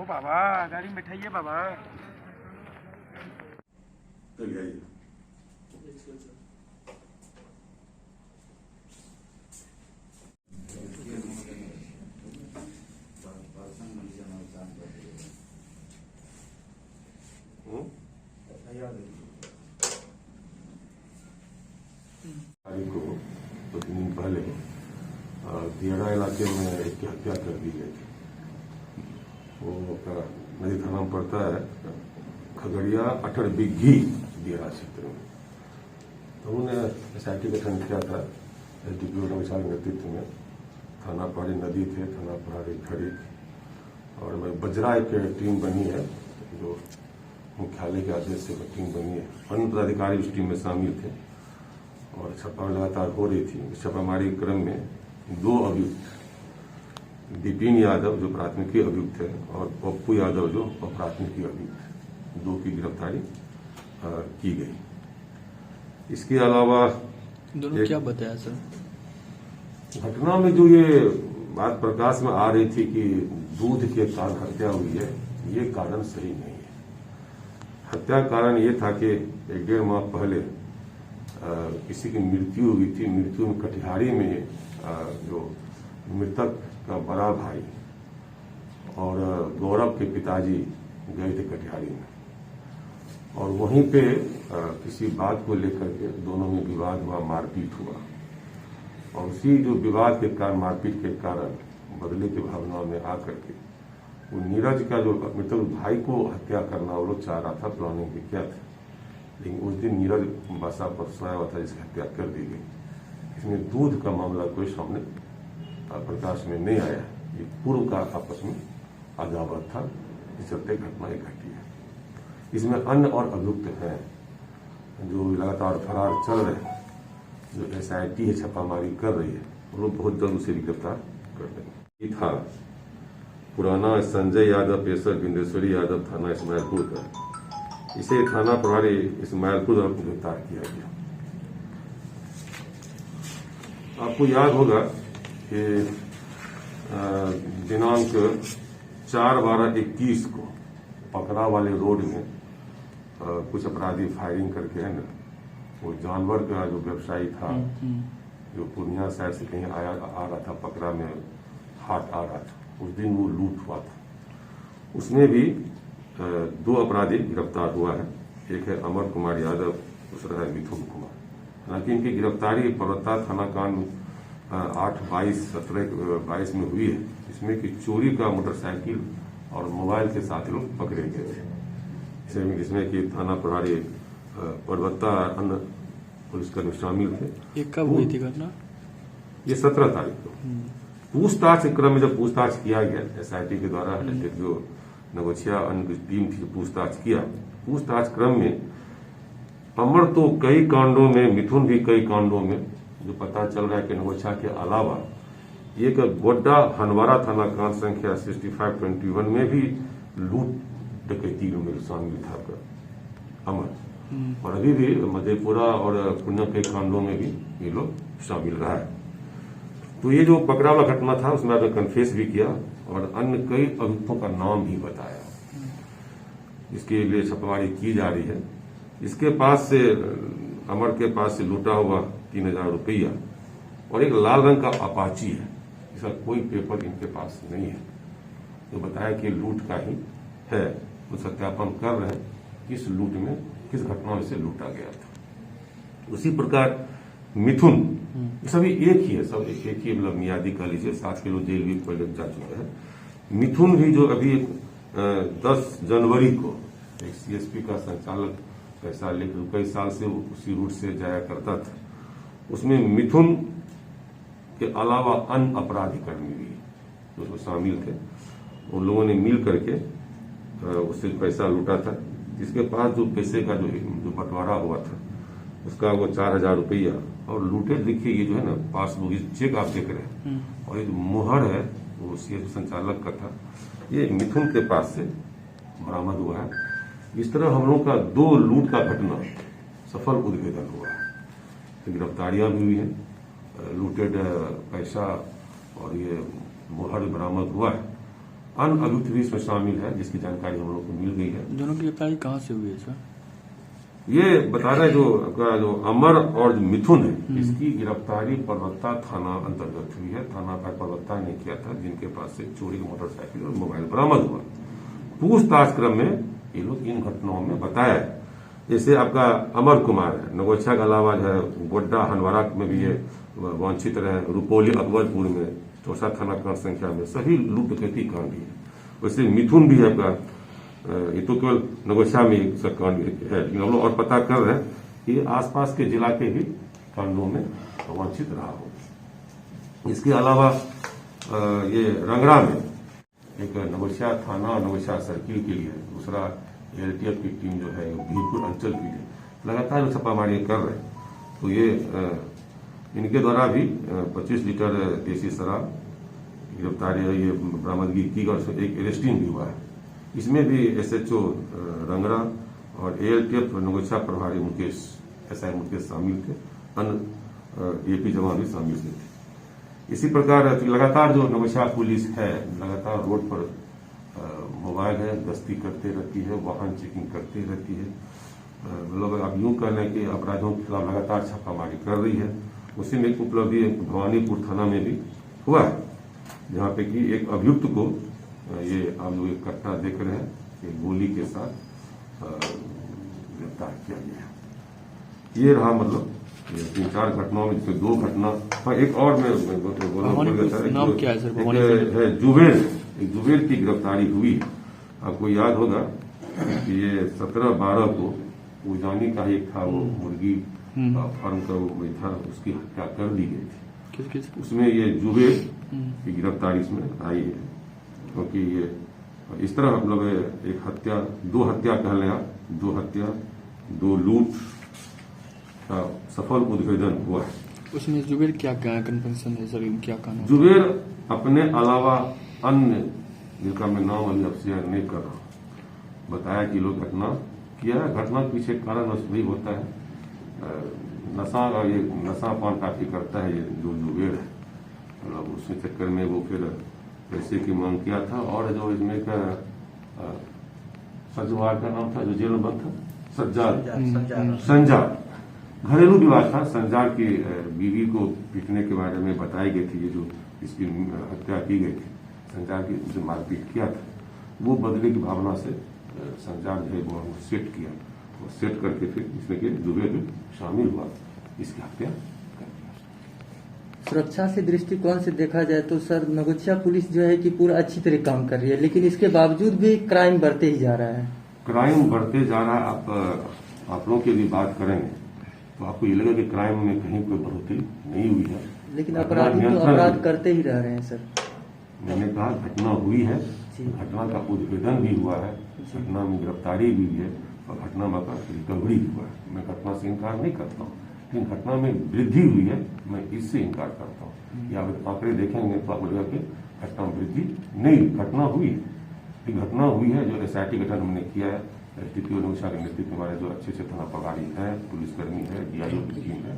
ओ बाबा गाड़ी में बैठाइए बाबा। चलिए आइए। तारीख को 2-3 दिन पहले दियरा इलाके में एक की हत्या कर दी गई थी। वो नदी थाना में पड़ता है, खगड़िया अटड़बिग्घी दियरा क्षेत्र में। तो उन्होंने SIT गठन किया था SDPO के नेतृत्व में। थाना प्रभारी नदी थे, थाना प्रभारी खड़ी और बजरा एक टीम बनी है जो मुख्यालय के आदेश से टीम बनी है। अन्य पदाधिकारी उस टीम में शामिल थे और छापा लगातार हो रही थी। छापामारी क्रम में 2 अभियुक्त, विपिन यादव जो प्राथमिकी अभियुक्त है और पप्पू यादव जो अप्राथमिकी अभियुक्त है, 2 की गिरफ्तारी की गई। इसके अलावा दोनों क्या बताया सर? घटना में जो ये बात प्रकाश में आ रही थी कि दूध के कारण हत्या हुई है, ये कारण सही नहीं है। हत्या कारण ये था कि 1-1.5 माह पहले किसी की मृत्यु हुई थी। मृत्यु में कटिहारी में जो मृतक का बड़ा भाई और गौरव के पिताजी गए थे कटिहारी में और वहीं पे किसी बात को लेकर के दोनों में विवाद हुआ, मारपीट हुआ और उसी जो विवाद के कारण, मारपीट के कारण बदले की भावना में आकर के वो नीरज का जो मृतक भाई को हत्या करना वो लोग चाह रहा था, प्लानिंग भी किया था। लेकिन उस दिन नीरज बासा पर सोया हुआ था जिसकी हत्या कर दी गई। इसमें दूध का मामला कोई सामने प्रकाश में नहीं आया। ये पूर्व का आपस में अदावत था, इस चलते घटना घटी है। इसमें अन्य और अभियुक्त हैं जो लगातार फरार चल रहे हैं। जो SIT है छापामारी कर रही है, वो लोग बहुत जल्द उसे गिरफ्तार कर देंगे। ये था पुराना संजय यादव पेशर बिंदेश्वरी यादव थाना इस्माइलपुर का। इसे थाना प्रभारी इस्माइलपुर द्वारा गिरफ्तार किया गया। आपको याद होगा कि दिनांक 4/12/21 को पकड़ा वाले रोड में कुछ अपराधी फायरिंग करके है ना, वो जानवर का जो व्यवसायी था जो पूर्णिया साइड से कहीं आ रहा था, पकड़ा में हाट आ रहा था, उस दिन वो लूट हुआ था। उसमें भी 2 अपराधी गिरफ्तार हुआ है। एक है अमर कुमार यादव, दूसरा है मिथुन कुमार। हालांकि इनकी गिरफ्तारी पर्वता थाना कांड 8/22/17/22 में हुई है। इसमें कि चोरी का मोटरसाइकिल और मोबाइल के साथ लोग पकड़े गए थे। इसमें कि थाना प्रभारी पर्वता अन्य पुलिसकर्मी शामिल थे। ये कब हुई थी घटना? ये 17 तारीख को। पूछताछ के क्रम में जब पूछताछ किया गया SIT के द्वारा, जो नवछिया अन्य टीम थी, पूछताछ किया। पूछताछ क्रम में अमर तो कई कांडों में, मिथुन भी कई कांडों में, जो पता चल रहा है कि नवछिया के अलावा एक गोड्डा हनवारा थाना कांड संख्या 6521 में भी लूट डकैती में शामिल था अमर। और अभी भी मधेपुरा और पुण्य के कांडों में भी ये लोग शामिल रहा है। तो ये जो पकड़ा हुआ घटना था उसमें आपने कन्फेस भी किया और अन्य कई अभियुक्तों का नाम भी बताया। इसके लिए छापेमारी की जा रही है। इसके पास से, अमर के पास से लूटा हुआ 3000 रुपया और एक लाल रंग का अपाची है। इसका कोई पेपर इनके पास नहीं है। तो बताया कि लूट का ही है। तो सत्यापन कर रहे हैं किस लूट में, किस घटना में से लूटा गया था। उसी प्रकार मिथुन, सभी एक ही है, सब एक ही, मतलब मियादी कह लीजिए, 7 किलो जेल भी पहले जा चुका है। मिथुन भी जो अभी 10 जनवरी को एक CSP का संचालक पैसा लेकर कई साल से उसी रूट से जाया करता था। उसमें मिथुन के अलावा अन्य अपराधी कर्मी भी जो शामिल थे, उन लोगों ने मिल करके उससे पैसा लूटा था। जिसके पास जो पैसे का जो बंटवारा हुआ था उसका वो 4000 रुपया और लूटे। देखिए ये जो है ना पासबुक, चेक आप देख रहे हैं और ये जो मुहर है वो CSP संचालक का था, ये मिथुन के पास से बरामद हुआ है। इस तरह हम लोग का 2 लूट का घटना सफल उद्भेदन हुआ है। तो गिरफ्तारियां भी हुई हैं, लूटेड पैसा और ये मुहर बरामद हुआ है अन्य अभियुक्त भी इसमें शामिल है, जिसकी जानकारी हम लोग को मिल गई है। दोनों की गिरफ्तारी कहाँ से हुई है सर? ये बता रहे हैं जो अमर और जो मिथुन है, इसकी गिरफ्तारी परबत्ता थाना अंतर्गत हुई है। थाना का परबत्ता ने किया था, जिनके पास से चोरी की मोटरसाइकिल और मोबाइल बरामद हुआ। पूछताछ क्रम में ये लोग इन घटनाओं में बताया है। जैसे आपका अमर कुमार है, नगोछा के अलावा जो है गोड्डा हंडवारा में भी ये वांछित रहे, रुपौली अकबरपुर में, चौसा थाना कांड संख्या में सभी लूट डकैती कांड ही है। वैसे मिथुन भी है आपका, ये तो केवल नगोछा में इसका कांड है, लेकिन हम लोग और पता कर रहे हैं कि आसपास के जिला के भी कांडों में वांछित रहा हो। इसके अलावा ये रंगड़ा में एक नगोछा थाना नगोछा सर्किल के लिए दूसरा एलटीएफ की टीम जो है भीरपुर अंचल की है, लगातार छापामारी कर रहे हैं। तो ये इनके द्वारा भी 25 लीटर देसी शराब गिरफ्तारी ये बरामदगी की और एक अरेस्टिंग भी हुआ है। इसमें भी एसएचओ रंगरा और एएलटीएफ नगोछा प्रभारी मुकेश एसआई मुकेश शामिल थे, अन्य एपी जवान भी शामिल थे। इसी प्रकार लगातार जो नगोछा पुलिस है लगातार रोड पर मोबाइल है गश्ती करते रहती है, वाहन चेकिंग करती रहती है। मतलब आप यूं कह लें कि अपराधियों के खिलाफ लगातार छापामारी कर रही है। उसी में एक उपलब्धि भवानीपुर थाना में भी हुआ है, जहां पे कि एक अभियुक्त को ये आप लोग एक घटना देख रहे हैं कि गोली के साथ गिरफ्तार किया गया। ये रहा मतलब 3-4 घटनाओं में, जिसमें 2 घटना एक और में जुबेर की गिरफ्तारी हुई। आपको याद होगा कि ये 17/12 को उजानी का एक था, वो मुर्गी फार्म का वो था, उसकी हत्या कर दी गई थी। उसमें ये जुबेर की गिरफ्तारी इसमें आई है, क्योंकि ये इस तरह हम लोग एक हत्या 2 हत्या कह लें आप, 2 हत्या 2 लूट का सफल उद्भेदन हुआ है। उसमें जुबेर क्या कन्फेशन है सर, क्या कानून? जुबेर अपने अलावा अन्य, जिनका मैं नाम अभी अब शेयर नहीं कर रहा, बताया कि लोग घटना किया है। घटना के पीछे कारण वही होता है नशा, और ये नशा पान काफी करता है ये जो जुबेर है। मतलब उस चक्कर में वो फिर पैसे की मांग किया था। और जो इसमें का सजवार का नाम था जो जेल में बंद था, संजार, घरेलू विवाद था। संजार की बीवी को पीटने के बारे में बताई गई थी, ये जो इसकी हत्या की गई थी, संजार की जो मारपीट किया था, वो बदले की भावना से संजार जो है वो सेट किया, वो सेट करके फिर इसमें के जुबेर भी शामिल हुआ, इसकी हत्या कर दिया। सुरक्षा से दृष्टिकोण से देखा जाए तो सर नगोछा पुलिस जो है कि पूरा अच्छी तरह काम कर रही है, लेकिन इसके बावजूद भी क्राइम बढ़ते ही जा रहा है। क्राइम बढ़ते जा रहा है। आप लोगों की भी बात करेंगे तो आपको ये लगेगा कि क्राइम में कहीं कोई बढ़ोतरी नहीं हुई है, लेकिन अपराधी तो अपराध करते ही रह रहे हैं सर। मैंने कहा घटना हुई है, घटना का उद्भेदन भी हुआ है, घटना में गिरफ्तारी भी हुई है और घटना में रिकवरी भी हुआ है। मैं घटना से इनकार नहीं करता हूँ, लेकिन घटना में वृद्धि हुई है, मैं इससे इनकार करता हूँ। या अगर आंकड़े देखेंगे तो आपको लगेगा कि घटना में वृद्धि नहीं, घटना हुई है। घटना हुई है जो एसआईटी गठन हमने किया है, एसडीपीओ नगोछा के नेतृत्व में हमारे जो अच्छे थाना प्रभारी है, पुलिसकर्मी है, डीआईओ की टीम है,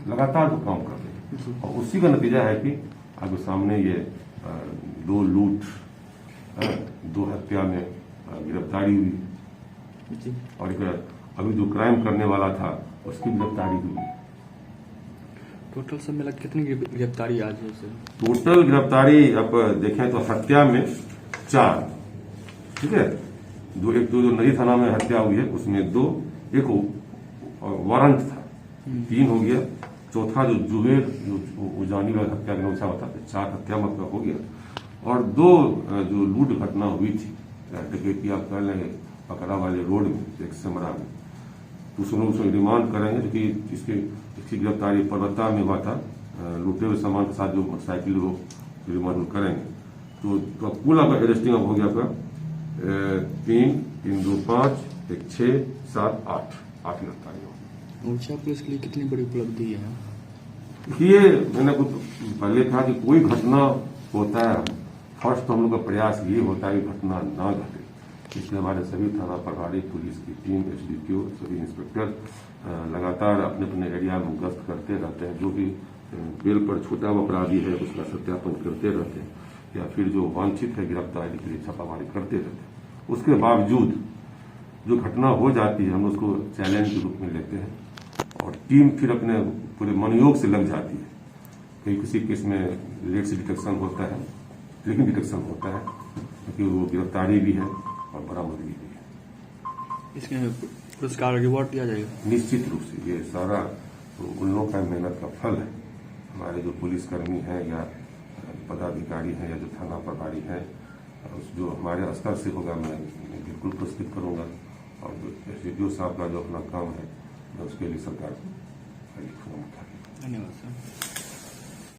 लगातार वो काम कर रहे हैं। और उसी का नतीजा है कि आपके सामने ये 2 लूट 2 हत्या में गिरफ्तारी हुई और एक अभी जो क्राइम करने वाला था उसकी गिरफ्तारी हुई। टोटल सब मिला कितनी गिरफ्तारी आज है सर? टोटल गिरफ्तारी आप देखें तो हत्या में 4, ठीक है, एक जो नई थाना में हत्या हुई है उसमें 2, एक वारंट था 3 हो गया, चौथा जो जुबेर जो उजानी वाला हत्या नगोछा होता है 4 हत्या मतलब हो गया। और 2 जो लूट घटना हुई थी डकैती आप कह लेंगे पकड़ा वाले रोड में, एक समरा में, तो उसमें रिमांड करेंगे, क्योंकि इसकी गिरफ्तारी परबत्ता में हुआ था। लूटे हुए सामान के साथ जो मोटरसाइकिल को रिमांड करेंगे तो कुल आपका अरेस्टिंग हो गया आपका 3, 3, 2, 5, 1, 6, 7, 8 गिरफ्तारियां। नगोछा पुलिस के लिए कितनी बड़ी उपलब्धि है? ये मैंने पहले कहा कि कोई घटना होता है, फर्स्ट हम लोग का प्रयास ये होता है कि घटना ना घटे। इसलिए हमारे सभी थाना प्रभारी, पुलिस की टीम, एसडीपीओ, सभी इंस्पेक्टर लगातार अपने अपने एरिया में गश्त करते रहते हैं। जो भी बेल पर छूटा हुआ अपराधी है उसका सत्यापन करते रहते हैं। या फिर जो वांछित है गिरफ्तारी के लिए छापामारी करते रहते। उसके बावजूद जो घटना हो जाती है हम उसको चैलेंज के रूप में लेते हैं और टीम फिर अपने पूरे मनोयोग से लग जाती है। कहीं किसी केस में लेट से डिटेक्शन होता है, लेकिन डिटेक्शन होता है क्योंकि वो गिरफ्तारी भी है और बरामदगी भी है। इसमें पुरस्कार रिवॉर्ड दिया जाएगा निश्चित रूप से ये सारा तो उन लोगों का मेहनत का फल है। हमारे जो पुलिसकर्मी हैं या पदाधिकारी हैं या जो थाना प्रभारी हैं, जो हमारे स्तर से होगा मैं बिल्कुल पुरस्कृत करूंगा और जो एसडीओ साहब का जो अपना काम है मैं उसके लिए सरकार को लिखूंगा। धन्यवाद सर।